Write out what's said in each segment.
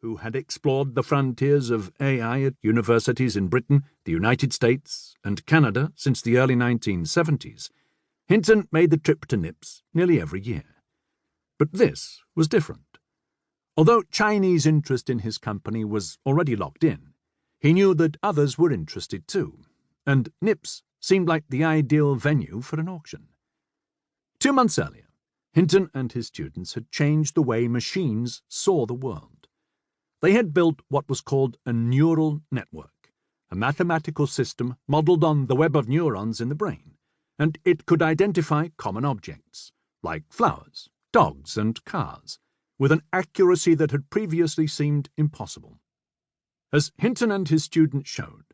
who had explored the frontiers of AI at universities in Britain, the United States, and Canada since the early 1970s, Hinton made the trip to NIPS nearly every year. But this was different. Although Chinese interest in his company was already locked in, he knew that others were interested too, and NIPS seemed like the ideal venue for an auction. 2 months earlier, Hinton and his students had changed the way machines saw the world. They had built what was called a neural network, a mathematical system modelled on the web of neurons in the brain, and it could identify common objects, like flowers, dogs, and cars, with an accuracy that had previously seemed impossible. As Hinton and his students showed,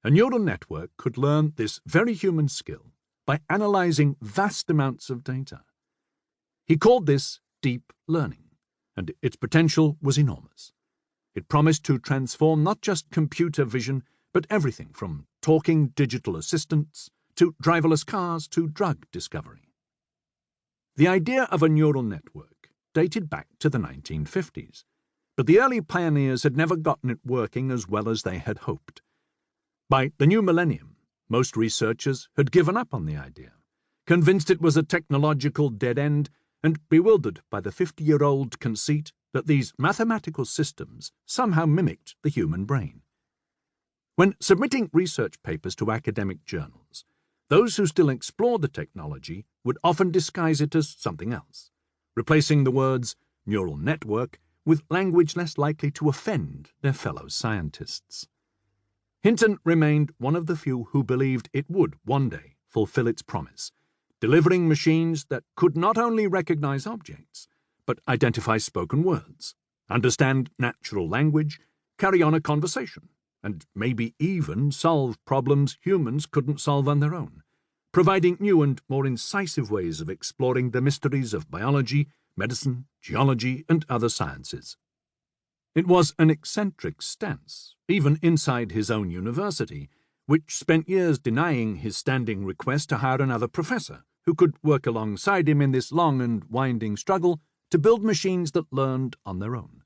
a neural network could learn this very human skill by analysing vast amounts of data. He called this deep learning, and its potential was enormous. It promised to transform not just computer vision, but everything from talking digital assistants to driverless cars to drug discovery. The idea of a neural network dated back to the 1950s, but the early pioneers had never gotten it working as well as they had hoped. By the new millennium, most researchers had given up on the idea, convinced it was a technological dead end, and bewildered by the 50-year-old conceit that these mathematical systems somehow mimicked the human brain. When submitting research papers to academic journals, those who still explored the technology would often disguise it as something else, replacing the words neural network with language less likely to offend their fellow scientists. Hinton remained one of the few who believed it would one day fulfill its promise, delivering machines that could not only recognize objects, but identify spoken words, understand natural language, carry on a conversation, and maybe even solve problems humans couldn't solve on their own, providing new and more incisive ways of exploring the mysteries of biology, medicine, geology, and other sciences. It was an eccentric stance, even inside his own university, which spent years denying his standing request to hire another professor who could work alongside him in this long and winding struggle to build machines that learned on their own.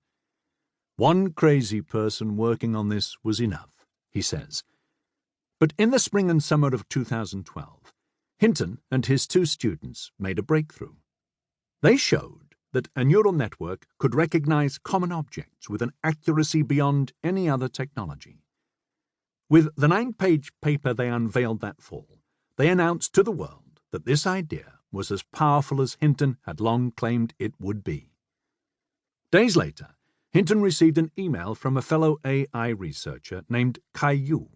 One crazy person working on this was enough, he says. But in the spring and summer of 2012, Hinton and his 2 students made a breakthrough. They showed that a neural network could recognize common objects with an accuracy beyond any other technology. With the 9-page paper they unveiled that fall, they announced to the world that this idea was as powerful as Hinton had long claimed it would be. Days later, Hinton received an email from a fellow AI researcher named Kai Yu,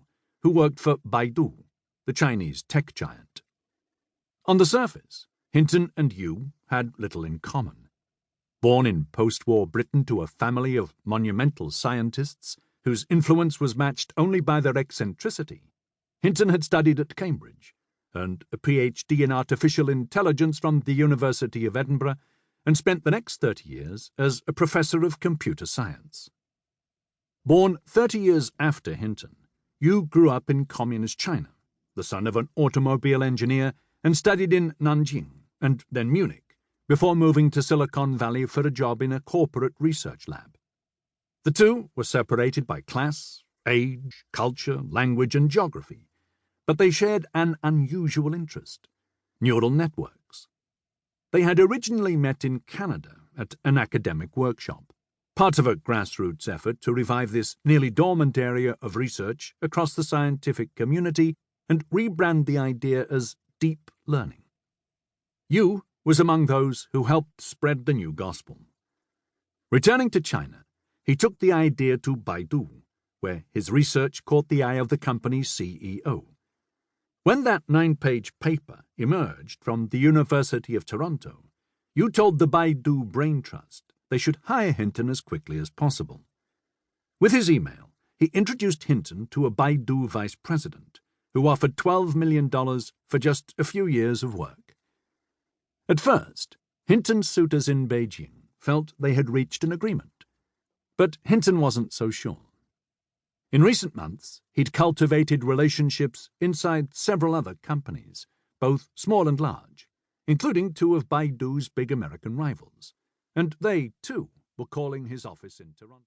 who worked for Baidu, the Chinese tech giant. On the surface, Hinton and Yu had little in common. Born in post-war Britain to a family of monumental scientists whose influence was matched only by their eccentricity, Hinton had studied at Cambridge, earned a PhD in artificial intelligence from the University of Edinburgh, and spent the next 30 years as a professor of computer science. Born 30 years after Hinton, Yu grew up in communist China, the son of an automobile engineer, and studied in Nanjing and then Munich, before moving to Silicon Valley for a job in a corporate research lab. The two were separated by class, age, culture, language, and geography, but they shared an unusual interest: neural networks. They had originally met in Canada at an academic workshop, part of a grassroots effort to revive this nearly dormant area of research across the scientific community and rebrand the idea as deep learning. Yu was among those who helped spread the new gospel. Returning to China, he took the idea to Baidu, where his research caught the eye of the company's CEO. When that 9-page paper emerged from the University of Toronto, Yu told the Baidu Brain Trust they should hire Hinton as quickly as possible. With his email, he introduced Hinton to a Baidu vice president, who offered $12 million for just a few years of work. At first, Hinton's suitors in Beijing felt they had reached an agreement, but Hinton wasn't so sure. In recent months, he'd cultivated relationships inside several other companies, both small and large, including 2 of Baidu's big American rivals, and they, too, were calling his office in Toronto.